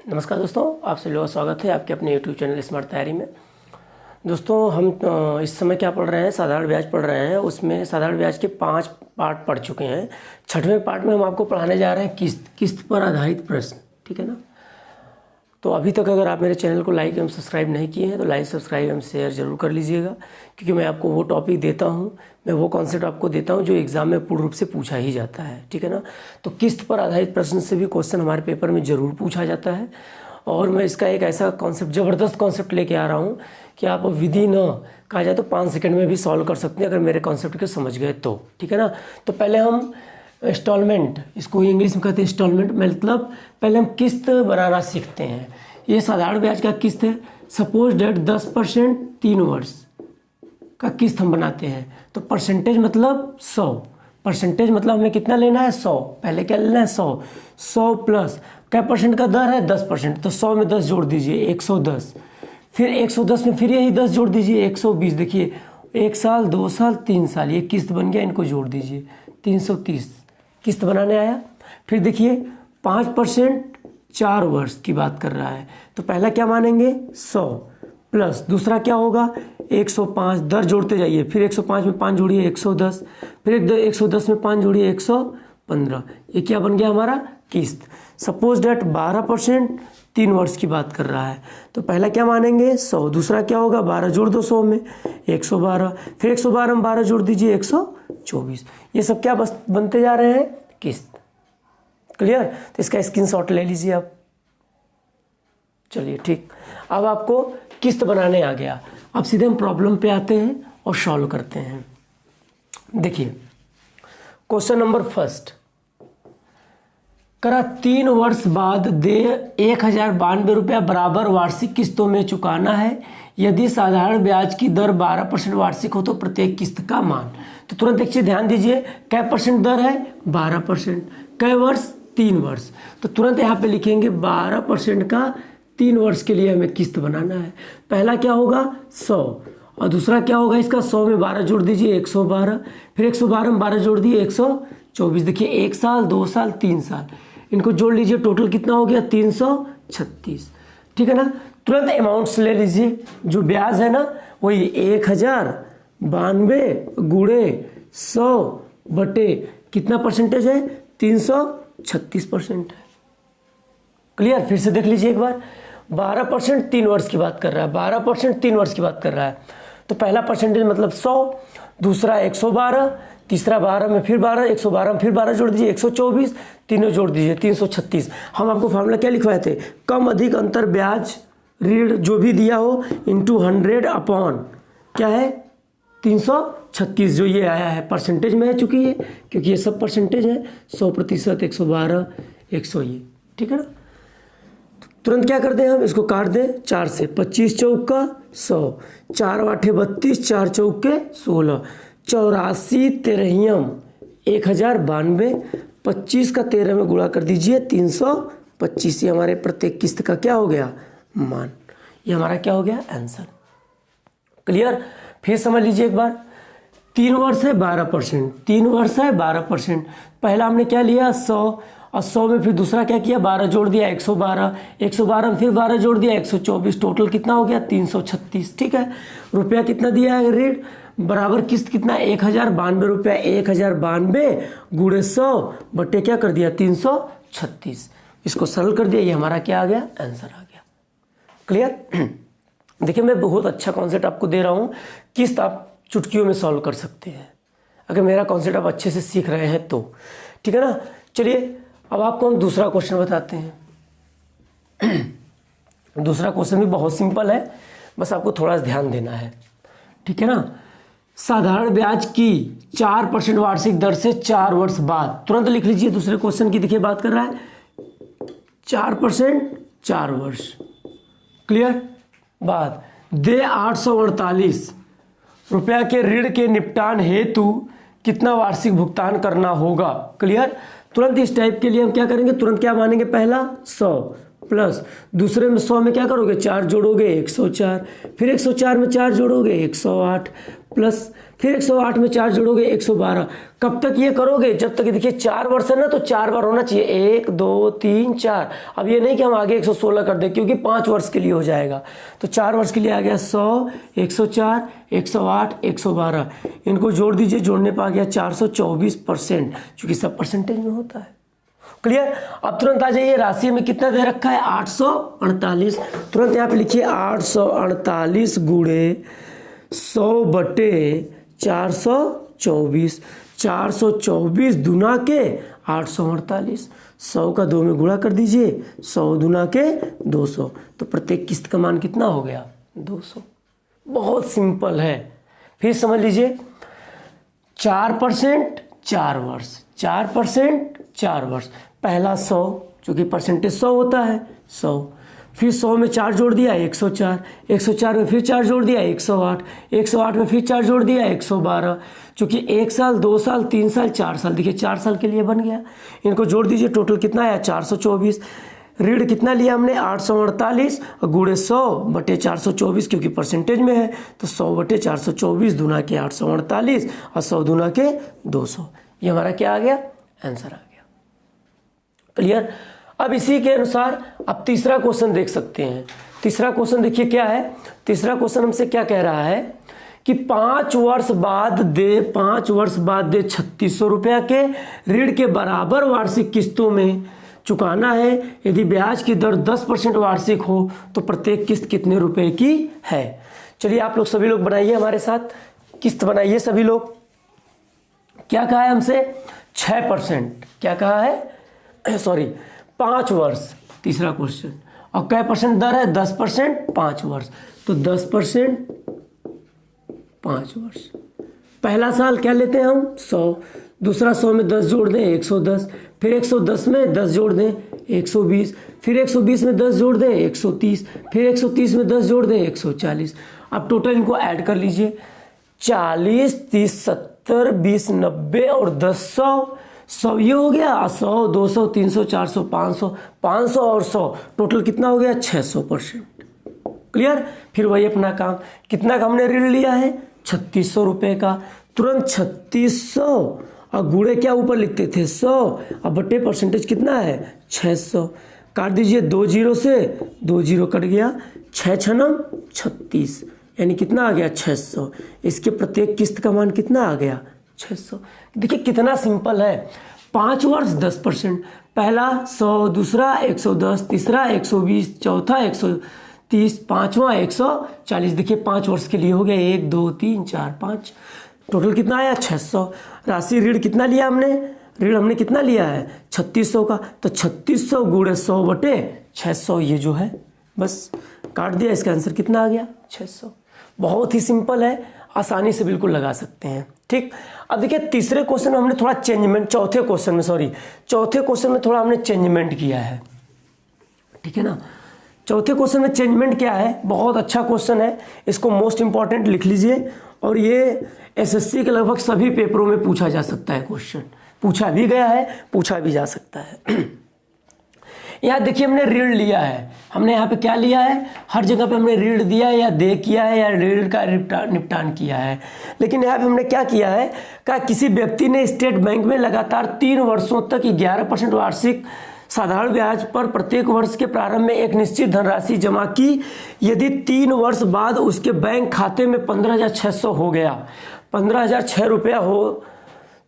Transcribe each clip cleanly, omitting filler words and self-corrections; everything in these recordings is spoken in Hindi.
नमस्कार दोस्तों, आप सभी लोगों का स्वागत है आपके अपने यूट्यूब चैनल स्मार्ट तैयारी में। दोस्तों हम इस समय क्या पढ़ रहे हैं, साधारण ब्याज पढ़ रहे हैं। उसमें साधारण ब्याज के 5 पार्ट पढ़ चुके हैं। 6वें पार्ट में हम आपको पढ़ाने जा रहे हैं किस्त पर आधारित प्रश्न। ठीक है ना। तो अभी तक अगर आप मेरे चैनल को लाइक एवं सब्सक्राइब नहीं किए हैं तो लाइक सब्सक्राइब एवं शेयर जरूर कर लीजिएगा, क्योंकि मैं आपको वो टॉपिक देता हूँ, मैं वो कॉन्सेप्ट आपको देता हूँ जो एग्ज़ाम में पूर्ण रूप से पूछा ही जाता है। ठीक है ना। तो किस्त पर आधारित प्रश्न से भी क्वेश्चन हमारे पेपर में ज़रूर पूछा जाता है, और मैं इसका एक ऐसा कॉन्सेप्ट, ज़बरदस्त कॉन्सेप्ट लेके आ रहा हूँ कि आप विधि न कहा जाए तो 5 सेकंड में भी सॉल्व कर सकते हैं अगर मेरे कॉन्सेप्ट को समझ गए तो। ठीक है ना। तो पहले हम इंस्टॉलमेंट, इसको इंग्लिश में कहते हैं इंस्टॉलमेंट, मतलब पहले हम किस्त बनाना सीखते हैं। ये साधारण ब्याज का किस्त है। सपोज डेट 10% 3 वर्ष का किस्त हम बनाते हैं। तो परसेंटेज मतलब 100, परसेंटेज मतलब हमें कितना लेना है 100। पहले क्या लेना है 100 प्लस क्या परसेंट का दर है 10%, तो 100 में 10 जोड़ दीजिए 110, फिर 110 में फिर यही 10 जोड़ दीजिए 120। देखिए 1 साल 2 साल 3 साल ये किस्त बन गया, इनको जोड़ दीजिए 330 किस्त बनाने आया। फिर देखिए 5% 4 वर्ष की बात कर रहा है, तो पहला क्या मानेंगे 100 प्लस दूसरा क्या होगा 105, दर जोड़ते जाइए, फिर 105 में 5 जोड़िए 110, फिर 110 में 5 जोड़िए 115। ये क्या बन गया हमारा किस्त। सपोज डेट 12% 3 वर्ष की बात कर रहा है, तो पहला क्या मानेंगे 100, दूसरा क्या होगा 12 जोड़ दो 100 में 112, फिर 112 में 12 जोड़ दीजिए 124। ये सब क्या बनते जा रहे हैं किस्त। क्लियर। तो इसका स्क्रीनशॉट ले लीजिए आप। चलिए ठीक, अब आपको किस्त बनाने आ गया। अब सीधे हम प्रॉब्लम पे आते हैं और सॉल्व करते हैं। देखिए क्वेश्चन नंबर फर्स्ट करा 3 वर्ष बाद दे 1092 रुपया बराबर वार्षिक किस्तों में चुकाना है। यदि साधारण ब्याज की दर 12% वार्षिक हो तो प्रत्येक किस्त का मान। तो तुरंत देखिए, ध्यान दीजिए, क्या परसेंट दर है 12%, कै वर्ष 3 वर्ष। तो तुरंत यहाँ पे लिखेंगे 12% का 3 वर्ष के लिए हमें किस्त बनाना है। पहला क्या होगा 100 और दूसरा क्या होगा इसका 100 में 12 जोड़ दीजिए 112, फिर 112 में 12 जोड़ दिए 124। देखिए 1 साल 2 साल 3 साल, इनको जोड़ लीजिए, टोटल कितना हो गया 336। ठीक है ना। तुरंत अमाउंट्स ले लीजिए, जो ब्याज है ना वही 1092 गुणे 100 बटे कितना परसेंटेज है 336% है। क्लियर। फिर से देख लीजिए एक बार, 12% 3 वर्ष की बात कर रहा है, 12% 3 वर्ष की बात कर रहा है। तो पहला परसेंटेज मतलब 100, दूसरा 112, तीसरा 12 में फिर 12, 112 में फिर 12 जोड़ दीजिए 124, तीनों जोड़ दीजिए 336। हम आपको फार्मूला क्या लिखवाए थे, कम अधिक अंतर ब्याज ऋण जो भी दिया हो इंटू 100 अपॉन क्या है 336, जो ये आया है परसेंटेज में है, चूंकि ये क्योंकि ये सब परसेंटेज है 100%, 112, 100 ये। ठीक है ना। तुरंत क्या कर दें हम, इसको काट दें 4 से, 25 चौका 100, 4 8 32, 4 चौके 16, 84 तेरहियम 1092, 25 का 13 में गुणा कर दीजिए 325। ये हमारे प्रत्येक किस्त का क्या हो गया मान। ये हमारा क्या हो गया आंसर। क्लियर। फिर समझ लीजिए एक बार, 3 वर्ष है 12%, 3 वर्ष है 12%। पहला हमने क्या लिया 100 और 100 में फिर दूसरा क्या किया 12 जोड़ दिया 112, 112 में फिर 12 जोड़ दिया 124, टोटल कितना हो गया 336। ठीक है। रुपया कितना दिया है ऋण, बराबर किस्त कितना 1092 रुपया, 1092 गुणे 100 बटे क्या कर दिया 336। इसको सरल कर दिया, ये हमारा क्या आ गया आंसर आ गया। क्लियर। देखिए मैं बहुत अच्छा कॉन्सेप्ट आपको दे रहा हूँ, किस्त आप चुटकियों में सॉल्व कर सकते हैं अगर मेरा कॉन्सेप्ट आप अच्छे से सीख रहे हैं तो। ठीक है ना। चलिए अब आपको हम दूसरा क्वेश्चन बताते हैं। दूसरा क्वेश्चन भी बहुत सिंपल है, बस आपको थोड़ा सा ध्यान देना है। ठीक है ना। साधारण ब्याज की 4% वार्षिक दर से 4 वर्ष बाद, तुरंत लिख लीजिए दूसरे क्वेश्चन की। देखिए बात कर रहा है 4% 4 वर्ष। क्लियर। बाद दे 848 रुपया के ऋण के निपटान हेतु कितना वार्षिक भुगतान करना होगा। क्लियर। तुरंत इस टाइप के लिए हम क्या करेंगे, तुरंत क्या मानेंगे, पहला 100 प्लस दूसरे में 100 में क्या करोगे 4 जोड़ोगे 104, फिर 104 में 4 जोड़ोगे 108 प्लस फिर 108 में 4 जोड़ोगे 112। कब तक ये करोगे? जब तक देखिए 4 वर्ष है ना, तो 4 बार होना चाहिए, 1 2 3 4। अब ये नहीं कि हम आगे 116 कर दें, क्योंकि 5 वर्ष के लिए हो जाएगा। तो 4 वर्ष के लिए आ गया 100, 104, 108, 112। इनको जोड़ दीजिए, जोड़ने पर आ गया 424%, चूँकि सब परसेंटेज में होता है। क्लियर? अब तुरंत आ जाइए, राशि में कितना दे रखा है? 848। तुरंत यहाँ पे लिखिए 848 गुणे 100 बटे 424। 424 दुना के 848। 100 का 2 में गुणा कर दीजिए, 100 दुना के 200। तो प्रत्येक किस्त का मान कितना हो गया? 200। बहुत सिंपल है। फिर समझ लीजिए, 4% 4 वर्ष, 4% 4 वर्ष। पहला 100, चूँकि परसेंटेज 100 होता है, 100। फिर 100 में 4 जोड़ दिया 104, 104 में फिर 4 जोड़ दिया 108, 108 में फिर 4 जोड़ दिया 112। चूँकि 1 साल 2 साल 3 साल 4 साल, देखिए 4 साल के लिए बन गया। इनको जोड़ दीजिए, टोटल कितना आया? 424। ऋण कितना लिया हमने? 848 और गुणे 100 बटे 424, क्योंकि परसेंटेज में है, तो 100 बटे 424 दुना के 848 और 100 दुना के 200। ये हमारा क्या आ गया? आंसर आ गया। क्लियर? अब इसी के अनुसार आप तीसरा क्वेश्चन देख सकते हैं। तीसरा क्वेश्चन देखिए क्या है। तीसरा क्वेश्चन हमसे क्या कह रहा है कि 5 वर्ष बाद दे 3600 रुपया के ऋण के बराबर वार्षिक किस्तों में चुकाना है। यदि ब्याज की दर 10% वार्षिक हो तो प्रत्येक किस्त कितने रुपए की है? चलिए आप लोग सभी लोग बनाइए, हमारे साथ किस्त बनाइए सभी लोग। क्या कहा है हमसे? 6%। क्या कहा है? सॉरी, 5 वर्ष, तीसरा क्वेश्चन। और क्या परसेंट दर है? 10%, 5 वर्ष। तो 10%, 5 वर्ष। पहला साल क्या लेते हैं हम? 100। दूसरा 100 में 10 जोड़ दें 110। फिर 110 में 10 जोड़ दें 120। फिर 120 में 10 जोड़ दें 130। फिर 130 में 10 जोड़ दें 140। अब टोटल इनको ऐड कर लीजिए, 40, 30, 70, 20, 90 और 10, 100 ये हो गया। 100, 200, 300, 400, 500, 500 और 100, टोटल कितना हो गया? 600%। क्लियर? फिर वही अपना काम, कितना का हमने ऋण लिया है? 3600 रुपये का। तुरंत 3600 और गुणे क्या ऊपर लिखते थे? 100 और बटे परसेंटेज कितना है? 600। काट दीजिए, 2 जीरो से 2 जीरो कट गया, 6 छनम 36, यानी कितना आ गया? 600। इसके प्रत्येक किस्त का मान कितना आ गया? 600। देखिए कितना सिंपल है। 5 वर्ष 10%, पहला 100, दूसरा 110, तीसरा 120, चौथा 130, पांचवा 140। देखिए 5 वर्ष के लिए हो गया, 1 2 3 4 5। टोटल कितना आया? 600। राशि ऋण कितना लिया हमने? ऋण हमने कितना लिया है? 3600 का। तो 3600 गुणे 100 बटे 600, ये जो है बस काट दिया। इसका आंसर कितना आ गया? 600। बहुत ही सिंपल है, आसानी से बिल्कुल लगा सकते हैं। ठीक, अब देखिए तीसरे क्वेश्चन में हमने थोड़ा चेंजमेंट, चौथे क्वेश्चन में थोड़ा हमने चेंजमेंट किया है। ठीक है ना? चौथे क्वेश्चन में चेंजमेंट क्या है? बहुत अच्छा क्वेश्चन है, इसको मोस्ट इंपॉर्टेंट लिख लीजिए। और ये एसएससी के लगभग सभी पेपरों में पूछा जा सकता है क्वेश्चन, पूछा भी गया है, पूछा भी जा सकता है। यहाँ देखिए हमने ऋण लिया है, हमने यहाँ पे क्या लिया है? हर जगह पे हमने ऋण दिया है या दे किया है या ऋण का निपटान किया है। लेकिन यहाँ पे हमने क्या किया है? क्या किसी व्यक्ति ने स्टेट बैंक में लगातार 3 वर्षों तक 11% वार्षिक साधारण ब्याज पर प्रत्येक वर्ष के प्रारंभ में एक निश्चित धनराशि जमा की। यदि 3 वर्ष बाद उसके बैंक खाते में 15,600 हो गया, 15,006 रुपया हो,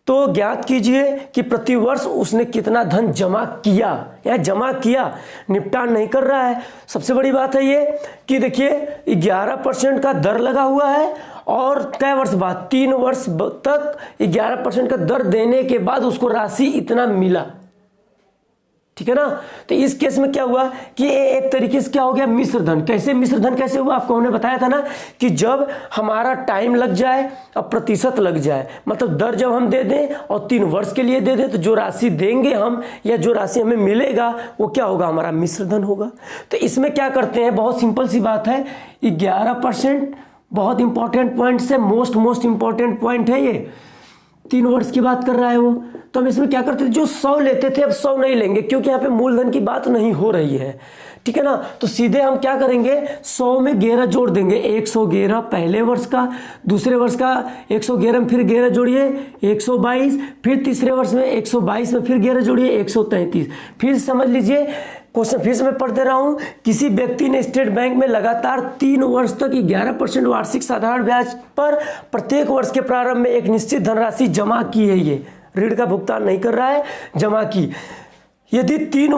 तो ज्ञात कीजिए कि प्रति वर्ष उसने कितना धन जमा किया या जमा किया। निपटान नहीं कर रहा है। सबसे बड़ी बात है ये कि देखिए 11% का दर लगा हुआ है और कई वर्ष बाद 3 वर्ष तक 11% का दर देने के बाद उसको राशि इतना मिला। ठीक है ना? तो इस केस में क्या हुआ कि एक तरीके से क्या हो गया? मिश्र धन। कैसे मिश्र धन कैसे हुआ? आपको हमने बताया था ना कि जब हमारा टाइम लग जाए और प्रतिशत लग जाए, मतलब दर जब हम दे दें और 3 वर्ष के लिए दे दें, तो जो राशि देंगे हम या जो राशि हमें मिलेगा वो क्या होगा? हमारा मिश्र धन होगा। तो इसमें क्या करते हैं? बहुत सिंपल सी बात है, 11% बहुत इंपॉर्टेंट पॉइंट से मोस्ट इंपॉर्टेंट पॉइंट है ये। 3 वर्ष की बात कर रहा है वो। तो हम इसमें क्या करते थे, जो 100 लेते थे अब 100 नहीं लेंगे, क्योंकि यहाँ पे मूलधन की बात नहीं हो रही है, ठीक है ना। तो सीधे हम क्या करेंगे, 100 में 11 जोड़ देंगे, 111 पहले वर्ष का, दूसरे वर्ष का 111 में फिर 11 जोड़िए 122, फिर तीसरे वर्ष में 122 में फिर 11 जोड़िए 133। फिर समझ लीजिए क्वेश्चन फिर से मैं पढ़ दे रहा हूँ। किसी व्यक्ति ने स्टेट बैंक में लगातार 3 वर्ष तक 11% वार्षिक साधारण ब्याज पर प्रत्येक वर्ष के प्रारंभ में एक निश्चित धनराशि जमा की है। ये ऋण का भुगतान नहीं कर रहा है, जमा की। यदि 3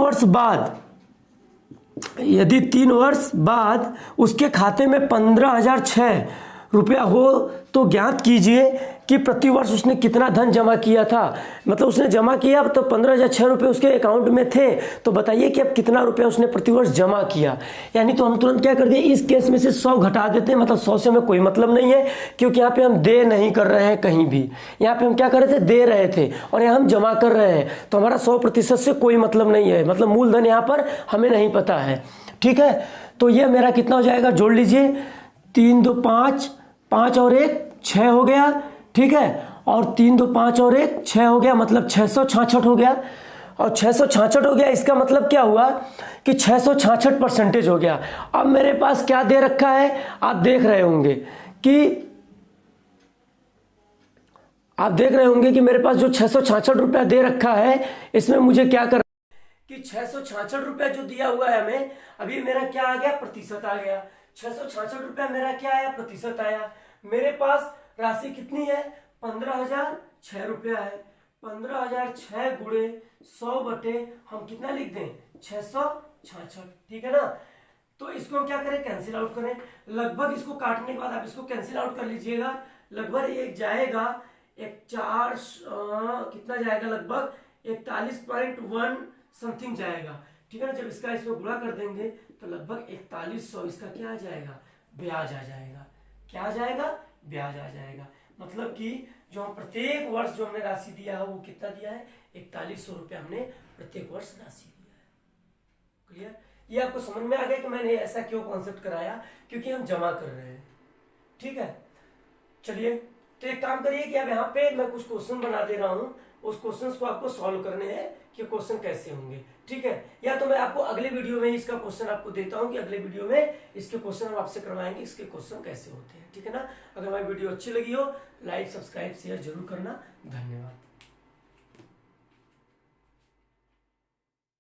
वर्ष बाद उसके खाते में 15,006 रुपया हो तो ज्ञात कीजिए कि प्रति वर्ष उसने कितना धन जमा किया था। मतलब उसने जमा किया तो 15,006 रुपये उसके अकाउंट में थे, तो बताइए कि अब कितना रुपया उसने प्रति वर्ष जमा किया। यानी तो हम तुरंत क्या कर दिए, इस केस में से 100 घटा देते हैं, मतलब 100 से हमें कोई मतलब नहीं है, क्योंकि यहाँ पे हम दे नहीं कर रहे हैं कहीं भी। यहाँ पे हम क्या कर रहे थे, दे रहे थे, और यहाँ हम जमा कर रहे हैं, तो हमारा 100% से कोई मतलब नहीं है, मतलब मूलधन यहाँ पर हमें नहीं पता है, ठीक है। तो ये मेरा कितना हो जाएगा, जोड़ लीजिए, 3 2 5, 5 और 1 6 हो गया, ठीक है। और 3 2 5 और 1 6 हो गया, मतलब 666 हो गया। और 666 हो गया, इसका मतलब क्या हुआ कि 666% हो गया। अब मेरे पास क्या दे रखा है, आप देख रहे होंगे कि मेरे पास जो 666 रुपया दे रखा है, इसमें मुझे क्या कर कि 666 रुपया जो दिया हुआ है हमें, अभी मेरा क्या आ गया, प्रतिशत आ गया। 666 रुपया मेरा क्या आया, प्रतिशत आया। मेरे पास राशि कितनी है, 15,006 रुपया है। 15,006 गुणे 100 बटे हम कितना लिख दें, 666, ठीक है ना। तो इसको हम क्या करें, कैंसिल आउट करें। लगभग इसको काटने के बाद आप इसको कैंसिल आउट कर लीजिएगा। लगभग एक जाएगा, एक 4 कितना जाएगा, लगभग 41.1 समथिंग जाएगा, ठीक है ना। जब इसका इसमें गुणा कर देंगे तो लगभग 4100 इसका क्या आ जाएगा, ब्याज आ जाएगा। क्या आ जाएगा, ब्याज आ जाएगा। मतलब कि जो हम प्रत्येक वर्ष जो हमने राशि दिया है वो कितना दिया है, 4100 रुपया हमने प्रत्येक वर्ष राशि दिया है। क्लियर, ये आपको समझ में आ गया कि मैंने ऐसा क्यों कॉन्सेप्ट कराया, क्योंकि हम जमा कर रहे हैं, ठीक है। चलिए, तो एक काम करिए कि अब यहाँ पे मैं कुछ क्वेश्चन बना दे रहा हूँ, उस क्वेश्चंस को आपको सॉल्व करने हैं कि क्वेश्चन कैसे होंगे, ठीक है। या तो मैं आपको अगले वीडियो में इसका क्वेश्चन आपको देता हूँ कि अगले वीडियो में इसके क्वेश्चन हम आपसे करवाएंगे, इसके क्वेश्चन कैसे होते हैं, ठीक है ना। अगर हमारी वीडियो अच्छी लगी हो, लाइक सब्सक्राइब शेयर जरूर करना। धन्यवाद।